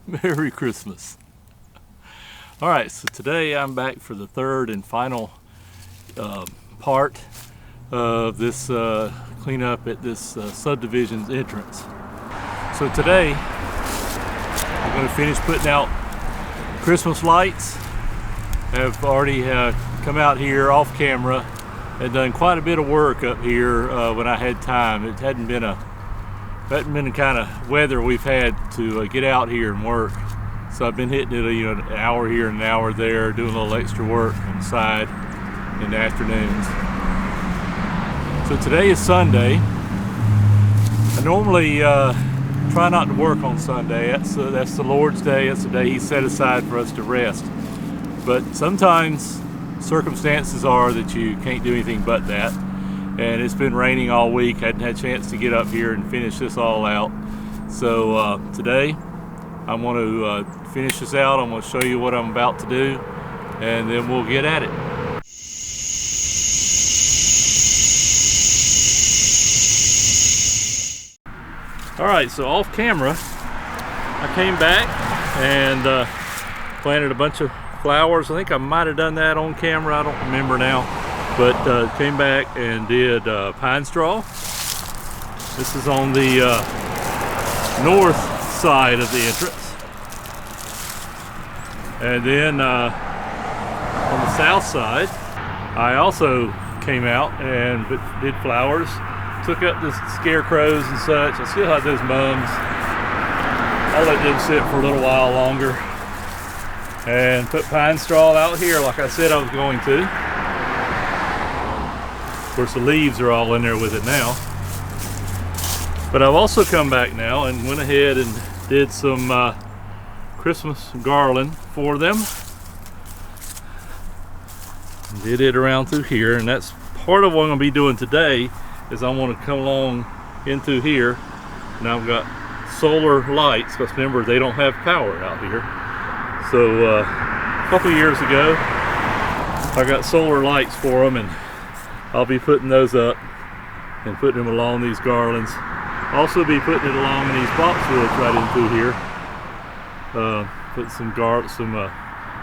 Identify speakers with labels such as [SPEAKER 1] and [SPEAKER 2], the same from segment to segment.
[SPEAKER 1] Merry Christmas. Alright, so today I'm back for the third and final part of this cleanup at this subdivision's entrance. So today I'm going to finish putting out Christmas lights. I've already come out here off camera and done quite a bit of work up here when I had time. It hadn't been the kind of weather we've had to get out here and work. So I've been hitting it, an hour here and an hour there, doing a little extra work on the side in the afternoons. So today is Sunday. I normally try not to work on Sunday. That's the Lord's Day. That's the day He set aside for us to rest. But sometimes circumstances are that you can't do anything but that. And it's been raining all week. I hadn't had a chance to get up here and finish this all out. So today I want to finish this out. I'm going to show you what I'm about to do, and then we'll get at it. Alright, so off camera I came back and planted a bunch of flowers. I think I might have done that on camera, I don't remember now, but came back and did pine straw. This is on the north side of the entrance, and then on the south side I also came out and did flowers. Took up the scarecrows and such. I still have those mums. I'll let them sit for a little while longer and put pine straw out here like I said I was going to. Of course the leaves are all in there with it now. But I've also come back now and went ahead and did some Christmas garland for them. Did it around through here, and that's part of what I'm going to be doing today. Is I want to come along into here, and I've got solar lights, because remember they don't have power out here. So a couple of years ago I got solar lights for them, and I'll be putting those up and putting them along these garlands. Also be putting it along in these boxwoods right in through here. Put some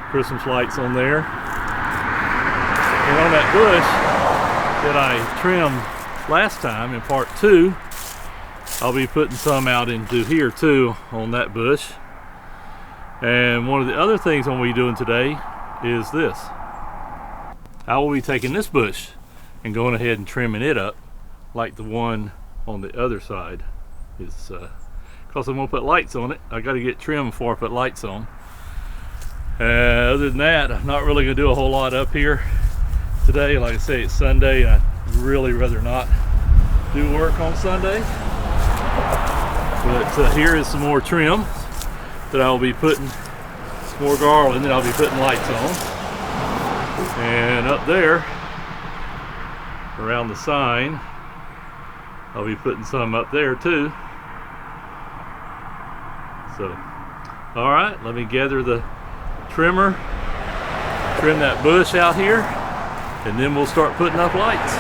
[SPEAKER 1] Christmas lights on there, and on that bush that I trimmed last time in part 2, I'll be putting some out into here too on that bush. And one of the other things I'm going to be doing today is this. I will be taking this bush and going ahead and trimming it up like the one on the other side is, because I'm going to put lights on it. I got to get trimmed before I put lights on. Other than that, I'm not really going to do a whole lot up here today. Like I say, it's Sunday, and I really rather not do work on Sunday. But here is some more trim that I'll be putting, some more garland that I'll be putting lights on. And up there around the sign I'll be putting some up there too. So alright, let me gather the trimmer, trim that bush out here, and then we'll start putting up lights.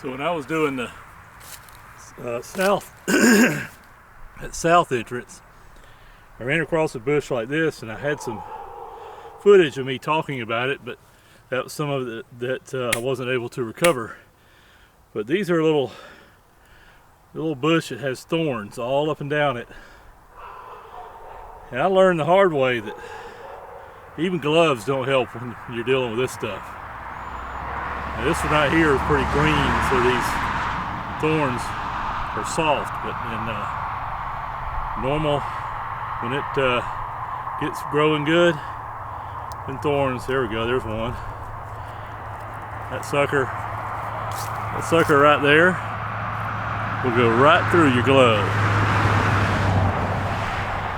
[SPEAKER 1] So when I was doing the south at south entrance, I ran across a bush like this, and I had some footage of me talking about it, but that was some of it that I wasn't able to recover. But these are a little bush that has thorns all up and down it, and I learned the hard way that even gloves don't help when you're dealing with this stuff. Now, this one right here is pretty green, so these thorns are soft, but in normal, when it gets growing good, and thorns, there we go, there's one. That sucker right there will go right through your glove.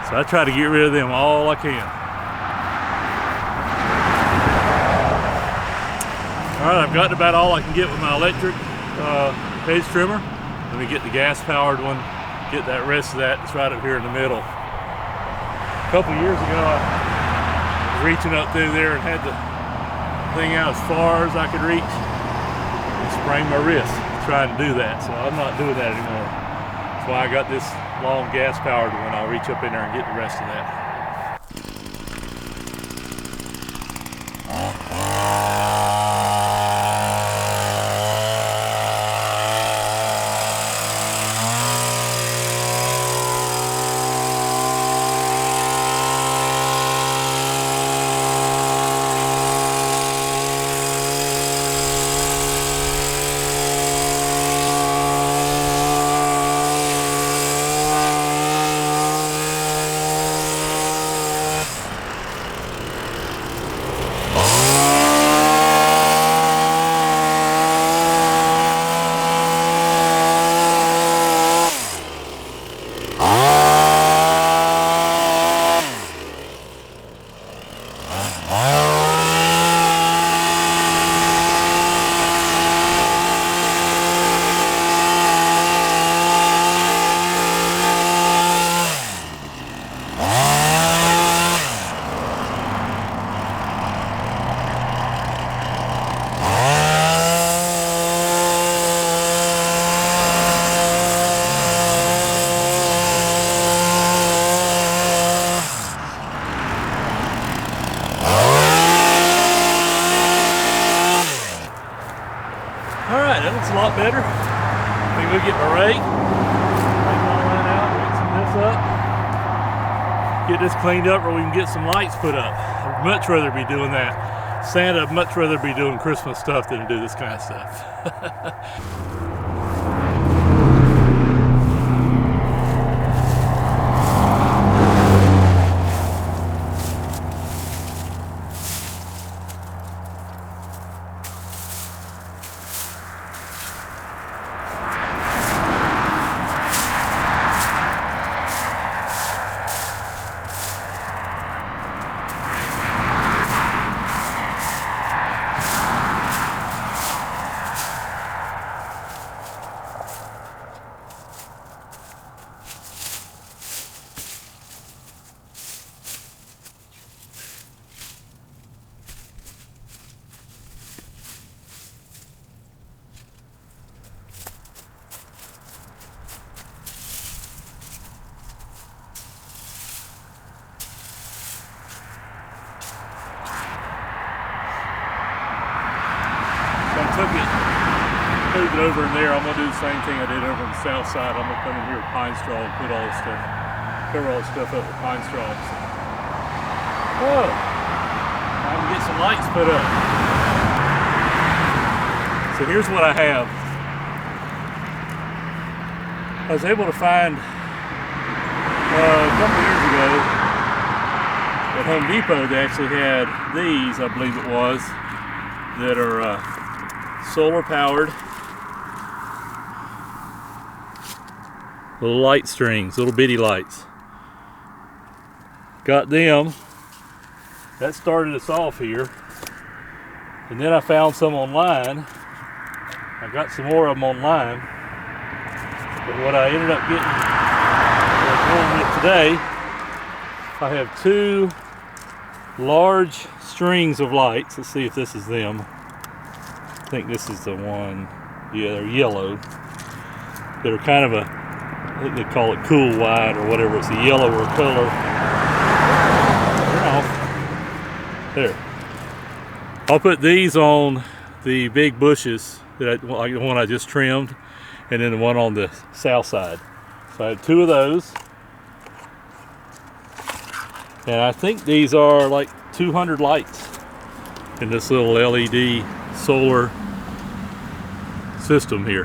[SPEAKER 1] So I try to get rid of them all I can. Alright, I've gotten about all I can get with my electric hedge trimmer. Let me get the gas powered one, get that rest of that. It's right up here in the middle. A couple years ago I was reaching up through there and had the thing out as far as I could reach and sprained my wrist trying to do that. So I'm not doing that anymore. That's why I got this long gas powered one. I'll reach up in there and get the rest of that. Alright, that looks a lot better. I think we'll get my rake, take all that out, mixing this up, get this cleaned up, or we can get some lights put up. I'd much rather be doing that. Santa, I'd much rather be doing Christmas stuff than do this kind of stuff. Moved it over in there. I'm going to do the same thing I did over on the south side. I'm going to come in here with pine straw and put all this stuff, cover all this stuff up with pine straw. Oh, time to get some lights put up. So here's what I have. I was able to find a couple years ago at Home Depot, they actually had these, I believe it was, that are solar powered. Little light strings, little bitty lights. Got them. That started us off here. And then I found some online. I got some more of them online. But what I ended up getting, going with today, I have two large strings of lights. Let's see if this is them. I think this is the one. Yeah, they're yellow. They're kind of a, I think they call it cool white or whatever. It's a yellower color. They're off. There. I'll put these on the big bushes, like the one I just trimmed, and then the one on the south side. So I have 2 of those. And I think these are like 200 lights in this little LED solar system here.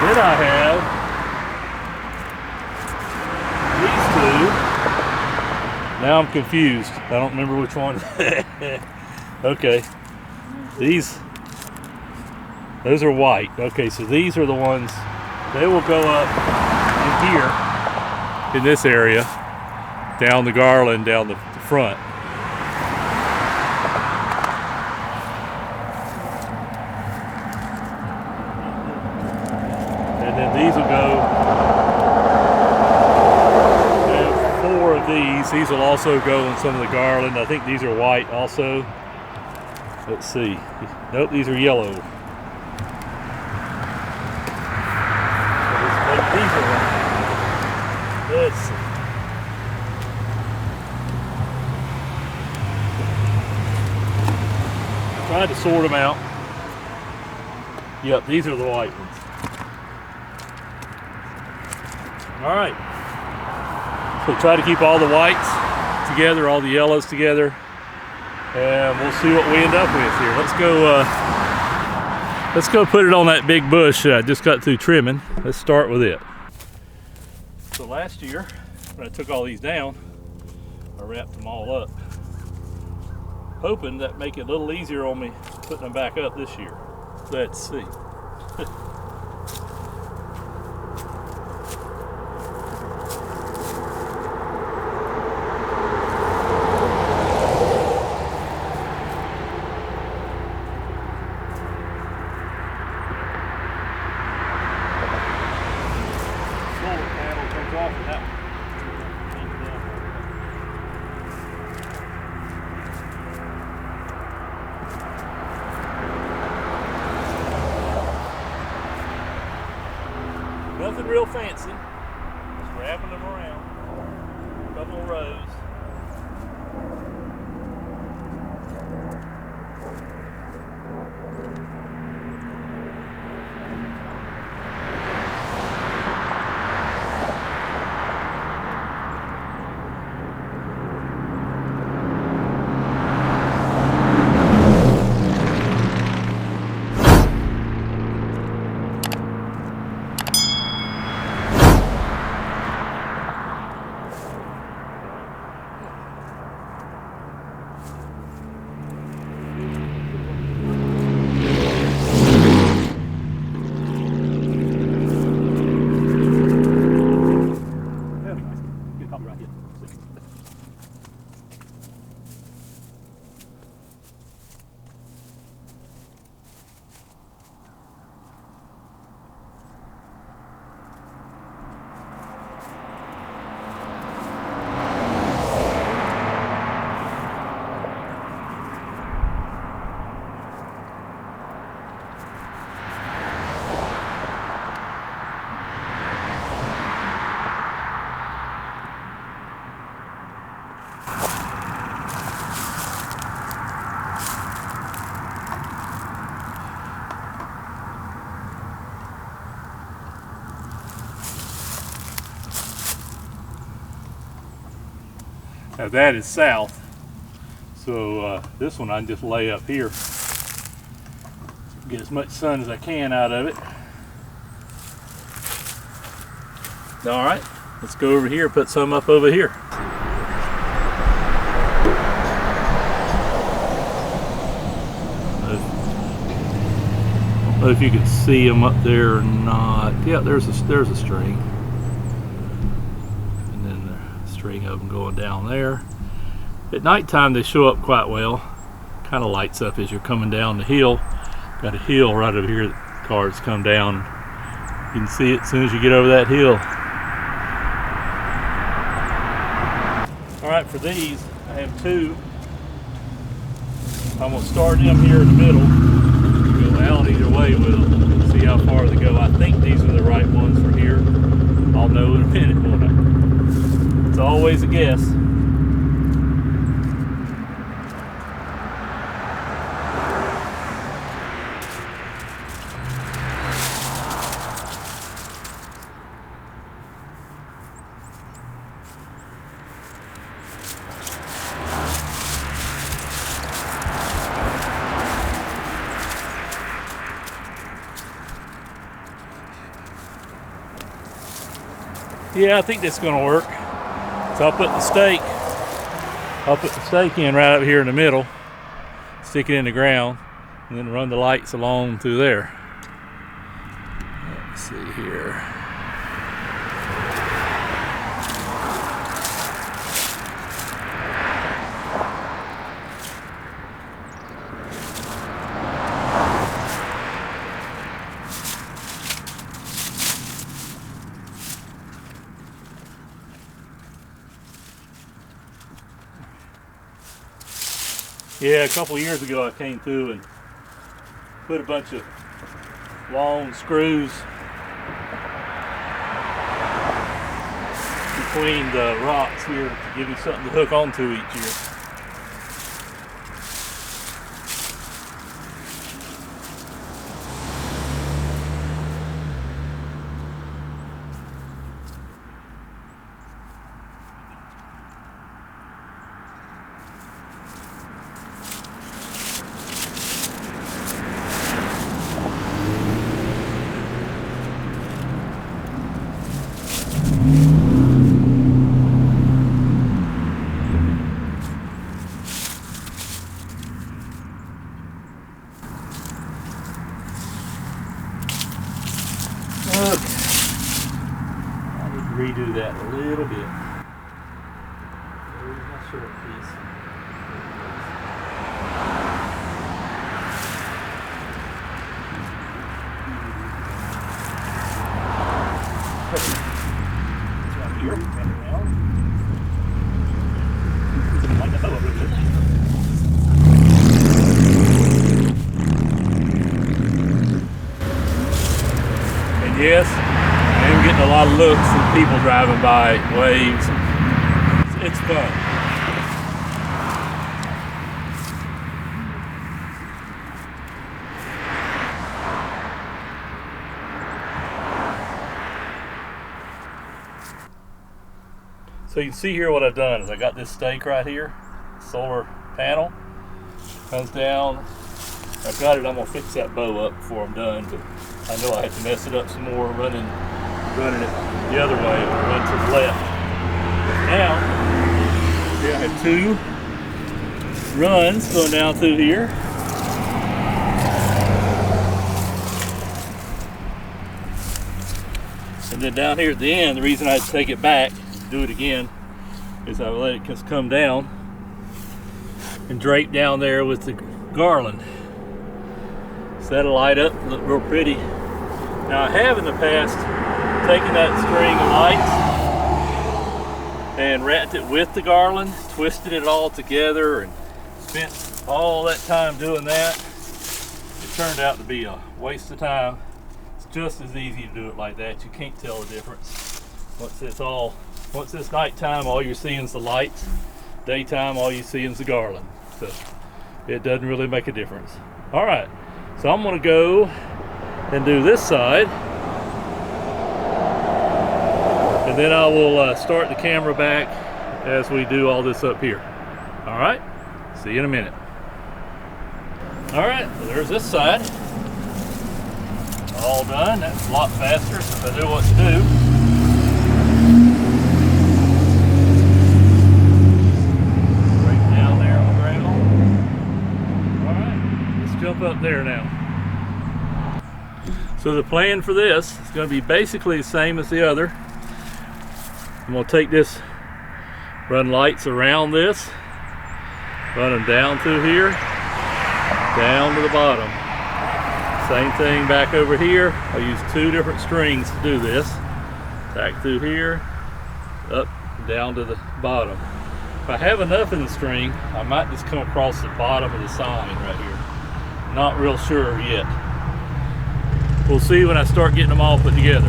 [SPEAKER 1] Then I have these 2. Now I'm confused. I don't remember which one. Okay. Those are white. Okay, so these are the ones, they will go up in here, in this area, down the garland, down the front. And then these will go, I have 4 of these. These will also go in some of the garland. I think these are white also. Let's see. Nope, these are yellow. These are white. Let's see. Tried to sort them out. Yep, these are the white ones. All right. So try to keep all the whites together, all the yellows together, and we'll see what we end up with here. Let's go put it on that big bush that I just got through trimming. Let's start with it. So last year, when I took all these down, I wrapped them all up, hoping that make it a little easier on me putting them back up this year. Let's see. Nothing real fancy, just wrapping them around, a couple of rows. Now that is south, so this one I can just lay up here, get as much sun as I can out of it. All right, let's go over here, put some up over here. I don't know if you can see them up there or not. Yeah, there's a string. String of them going down there. At nighttime they show up quite well. Kind of lights up as you're coming down the hill. Got a hill right over here that cars come down. You can see it as soon as you get over that hill. All right, for these I have 2 I'm going to start them here in the middle, go out either way with them, see how far they go. I think these are the right ones for here. I'll know in a minute, won't I? It's always a guess. Yeah, I think that's going to work. So I'll put the stake in right up here in the middle, stick it in the ground, and then run the lights along through there. Let's see here. Yeah, a couple years ago I came through and put a bunch of long screws between the rocks here to give you something to hook onto each year. Redo that a little bit. There's my short piece. It's right here, right around. Like the bow a little bit. And yes, I'm getting a lot of looks of people driving by, waves. It's fun. So you can see here what I've done is I got this stake right here, solar panel, comes down. I've got it, I'm gonna fix that bow up before I'm done, but I know I have to mess it up some more running it the other way, I'm gonna run to the left. But now, here I have two runs going down through here. And then down here at the end, the reason I take it back, do it again, is I let it just come down and drape down there with the garland. So that'll light up and look real pretty. Now I have in the past taken that string of lights and wrapped it with the garland, twisted it all together, and spent all that time doing that. It turned out to be a waste of time. It's just as easy to do it like that. You can't tell the difference. Once it's nighttime, all you're seeing is the lights. Daytime, all you see is the garland. So it doesn't really make a difference. All right, so I'm gonna go and do this side, and then I will start the camera back as we do all this up here. All right, see you in a minute. All right, so there's this side. All done. That's a lot faster since I knew what to do. Right down there on the ground. All right, let's jump up there now. So the plan for this is going to be basically the same as the other. I'm going to take this, run lights around this, run them down through here, down to the bottom. Same thing back over here. I'll use two different strings to do this. Back through here, up, down to the bottom. If I have enough in the string, I might just come across the bottom of the sign right here. Not real sure yet. We'll see when I start getting them all put together.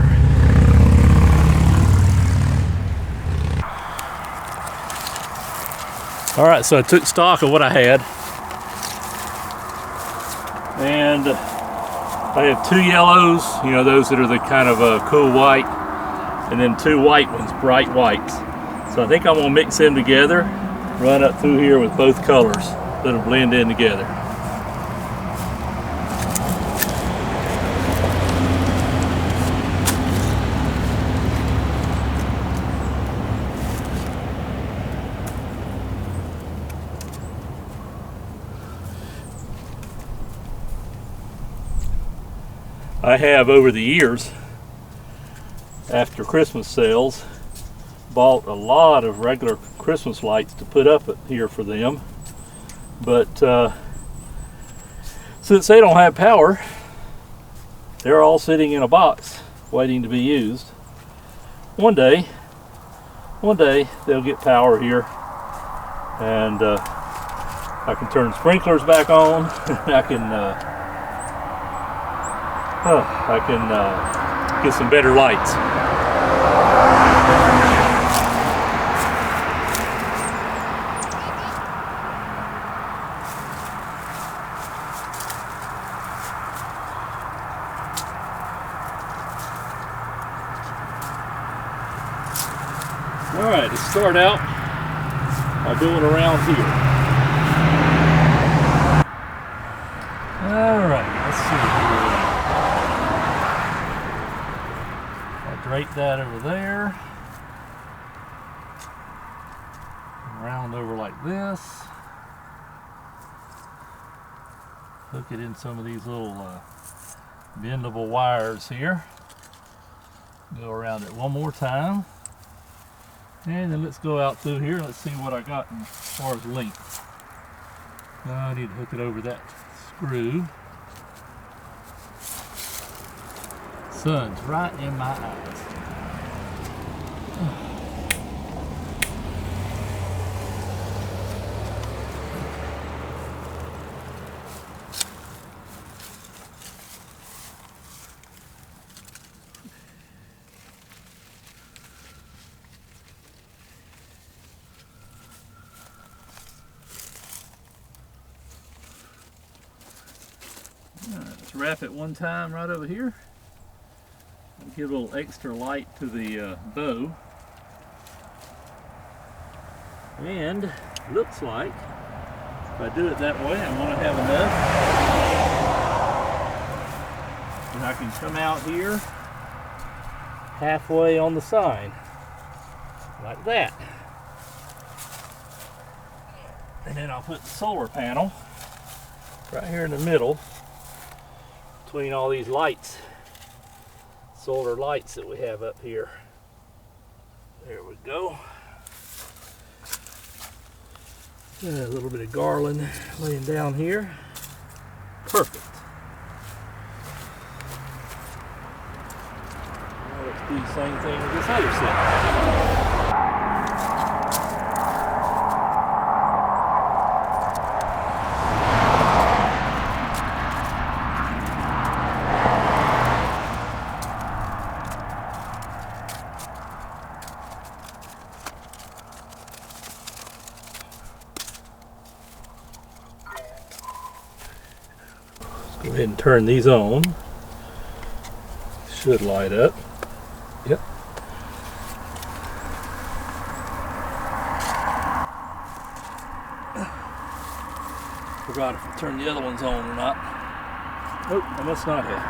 [SPEAKER 1] All right, so I took stock of what I had. And I have 2 yellows, you know, those that are the kind of cool white, and then 2 white ones, bright whites. So I think I'm gonna mix them together, run up through here with both colors, let them blend in together. I have over the years, after Christmas sales, bought a lot of regular Christmas lights to put up here for them, but since they don't have power, they're all sitting in a box waiting to be used. One day they'll get power here, and I can turn sprinklers back on. I can get some better lights. All right, let's start out by doing around here. All right, let's see here. Drape that over there, round over like this, hook it in some of these little bendable wires here, go around it one more time, and then let's go out through here. Let's see what I got as far as length. I need to hook it over that screw. Sun's right in my eyes. Let's wrap it one time right over here. Give a little extra light to the bow. And looks like if I do it that way, I'm going to have enough. And I can come out here halfway on the sign, like that. And then I'll put the solar panel right here in the middle between all these lights. Solar lights that we have up here. There we go. A little bit of garland laying down here. Perfect. Now let's do the same thing with this other set. Go ahead and turn these on. Should light up. Yep. Forgot if I turned the other ones on or not. Oh, I must not have.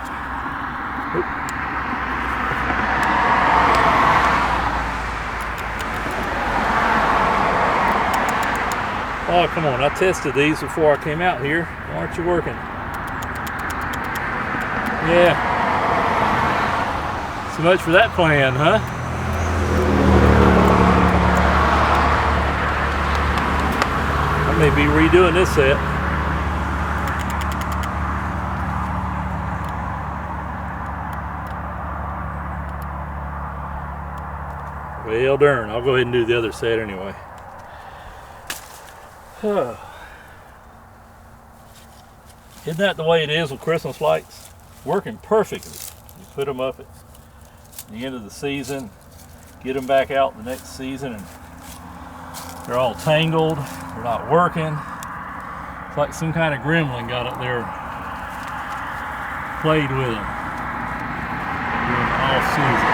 [SPEAKER 1] Oh. Oh, come on. I tested these before I came out here. Why aren't you working? Yeah. So much for that plan, huh? I may be redoing this set. Well, darn. I'll go ahead and do the other set anyway. Isn't that the way it is with Christmas lights? Working perfectly. You put them up at the end of the season, get them back out the next season, and they're all tangled, they're not working. It's like some kind of gremlin got up there, played with them during the off season.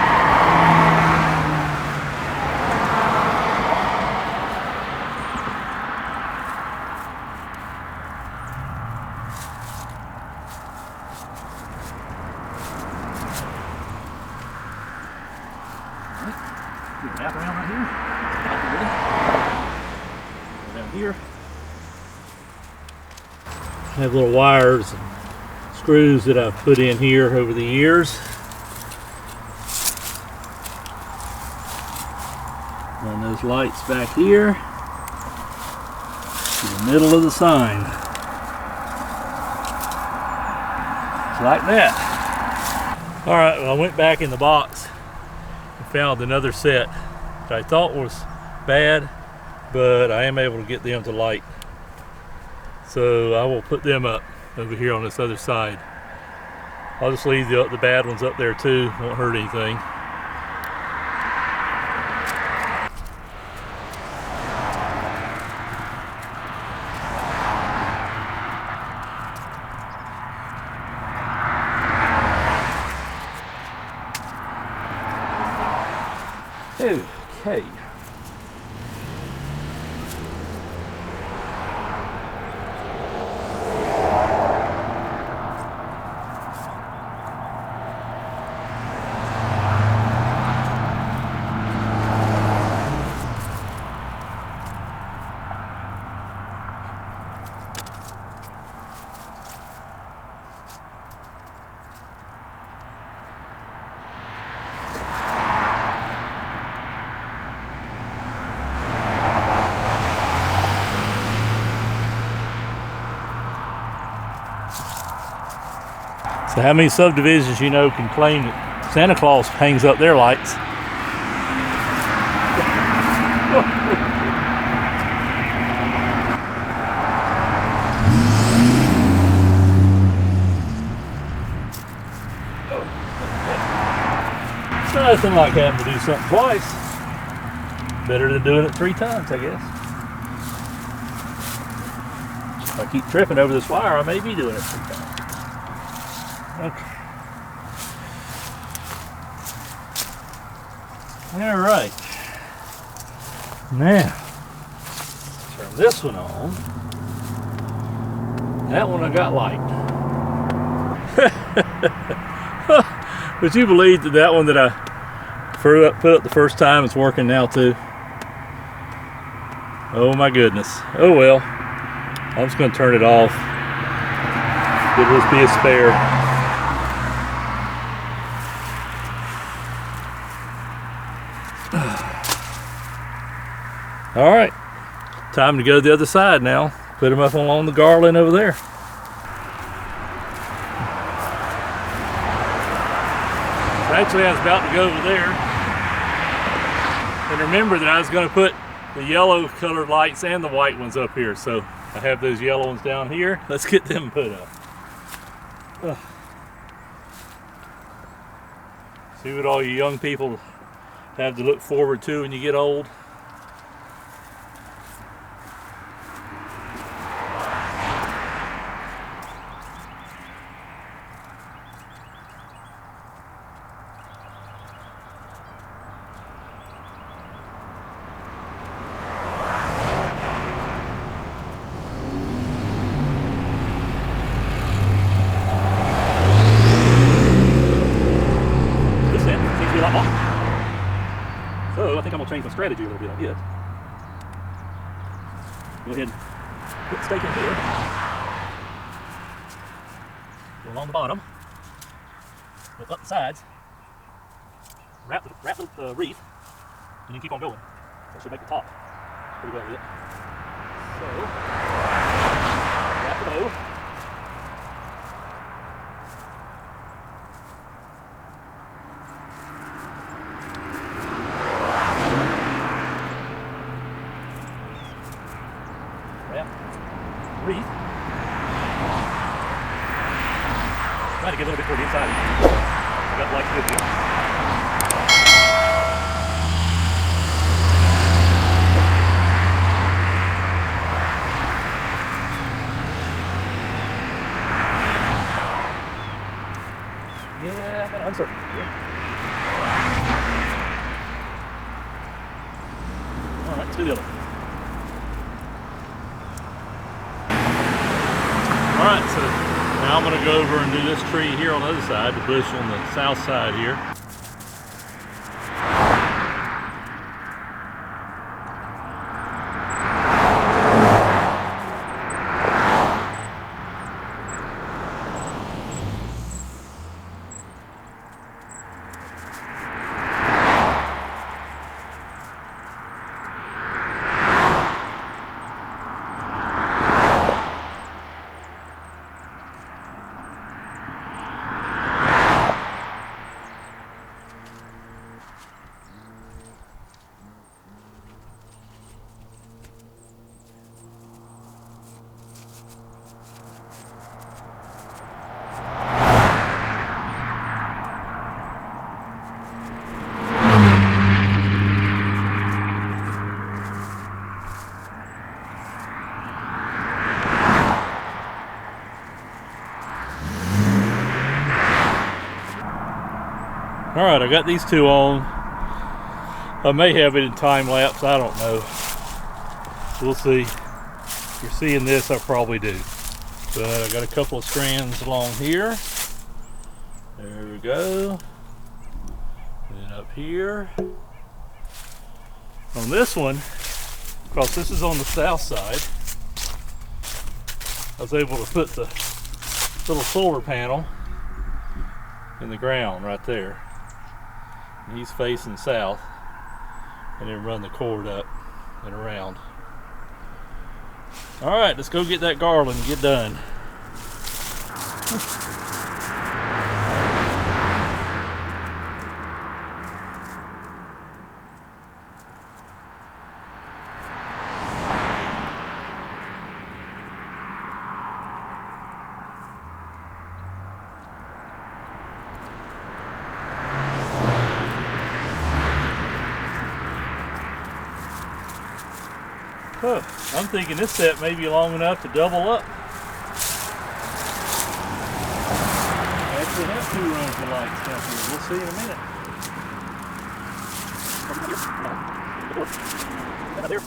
[SPEAKER 1] Wrap around right here. Down here. I have little wires and screws that I've put in here over the years. Run those lights back here to the middle of the sign. Just like that. Alright, well, I went back in the box and found another set that I thought was bad, but I am able to get them to light. So I will put them up over here on this other side. I'll just leave the bad ones up there too, won't hurt anything. Okay. So how many subdivisions you know can claim that Santa Claus hangs up their lights? It's nothing like having to do something twice. Better than doing it 3 times, I guess. If I keep tripping over this wire, I may be doing it 3 times. Okay. All right. Now, turn this one on. That one I got light. Would you believe that that one that I put up the first time is working now too? Oh my goodness. Oh well. I'm just going to turn it off. It'll just be a spare. All right, time to go to the other side now. Put them up along the garland over there. So actually, I was about to go over there. And remember that I was going to put the yellow colored lights and the white ones up here. So I have those yellow ones down here. Let's get them put up. See what all you young people have to look forward to when you get old. So I think I'm going to change my strategy a little bit on it. Go ahead and put the stake in here. Go along the bottom. Go up the sides. Wrap the wreath. And then keep on going. That should make the top pretty well lit. So, wrap the bow. Wrap wreath. Try to get a little bit toward the inside. I got the lights good here. Yeah, I got uncertain. All right, let's do the other one. All right, so now I'm going to go over and do this tree here on the other side, the bush on the south side here. All right, I got these two on. I may have it in time lapse, I don't know. We'll see. If you're seeing this, I probably do. But I got a couple of strands along here. There we go. And up here. On this one, because this is on the south side, I was able to put the little solar panel in the ground right there. And he's facing south, and then run the cord up and around. All right, let's go get that garland and get done. Huh, I'm thinking this set may be long enough to double up. Actually, have two runs of lights down here. We'll see in a minute. There.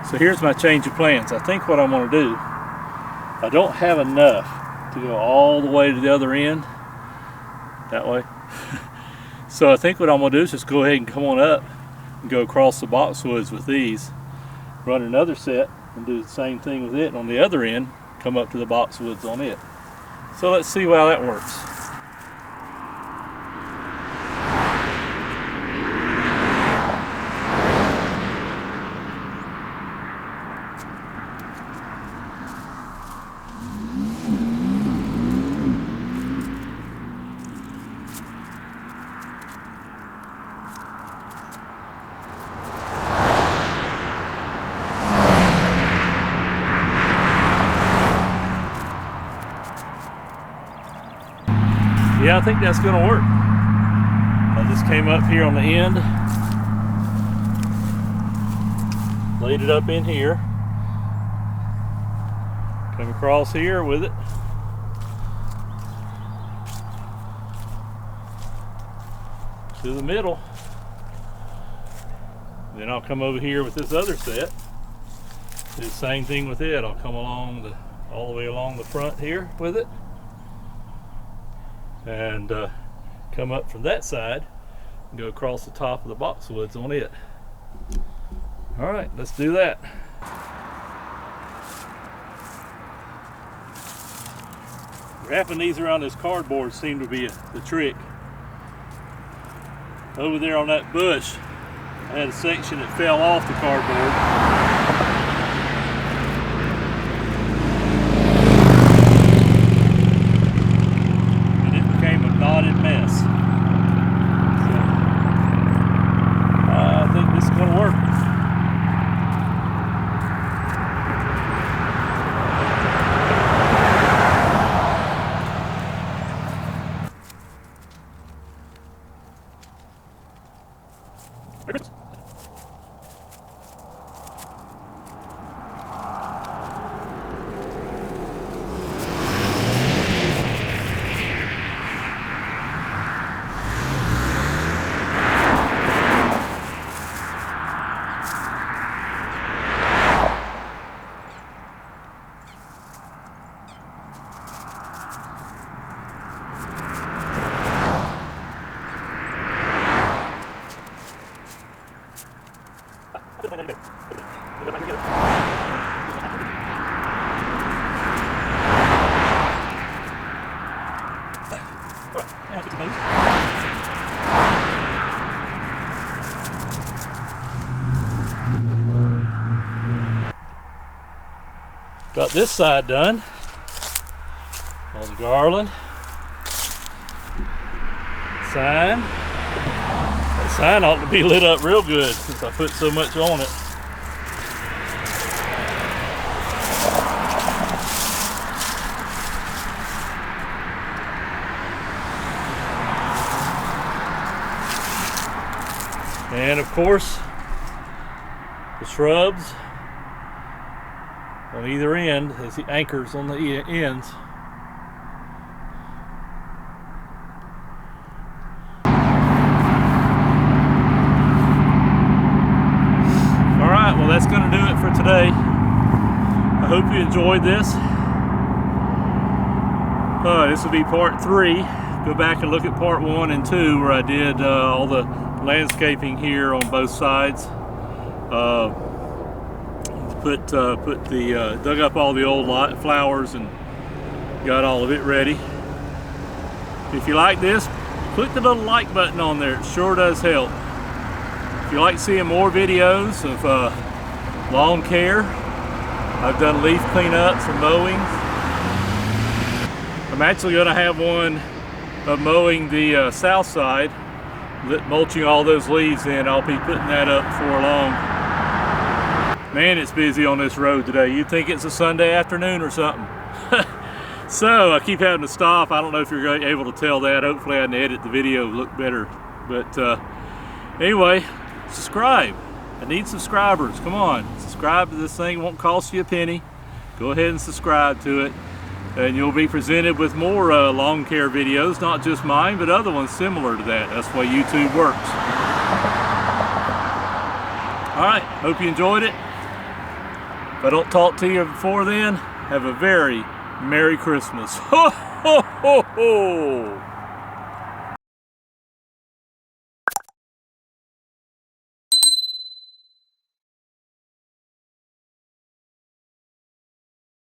[SPEAKER 1] So here's my change of plans. I think what I'm going to do, I don't have enough to go all the way to the other end, that way. So I think what I'm going to do is just go ahead and come on up and go across the boxwoods with these, run another set and do the same thing with it, and on the other end, come up to the boxwoods on it. So let's see how that works. Yeah, I think that's going to work. I just came up here on the end, laid it up in here, come across here with it, to the middle. Then I'll come over here with this other set, do the same thing with it. I'll come along all the way along the front here with it. and come up from that side and go across the top of the boxwoods on it. All right, let's do that. Wrapping these around this cardboard seemed to be the trick. Over there on that bush, I had a section that fell off the cardboard. Got this side done. All the garland. Sign. That sign ought to be lit up real good since I put so much on it. And of course, the shrubs on either end as the anchors on the ends. Alright, well that's going to do it for today. I hope you enjoyed this. This will be part 3. Go back and look at part 1 and 2 where I did all the landscaping here on both sides. Dug up all the old flowers and got all of it ready. If you like this, click the little like button on there. It sure does help. If you like seeing more videos of lawn care, I've done leaf cleanups and mowing. I'm actually going to have one of mowing the south side, mulching all those leaves in. I'll be putting that up before long. Man, it's busy on this road today. You'd think it's a Sunday afternoon or something. So I keep having to stop. I don't know if you're able to tell that. Hopefully I can edit the video look better. But anyway, subscribe. I need subscribers. Come on, subscribe to this thing. It won't cost you a penny. Go ahead and subscribe to it. And you'll be presented with more lawn care videos, not just mine, but other ones similar to that. That's the way YouTube works. All right, hope you enjoyed it. If I don't talk to you before then, have a very Merry Christmas. Ho, ho, ho, ho.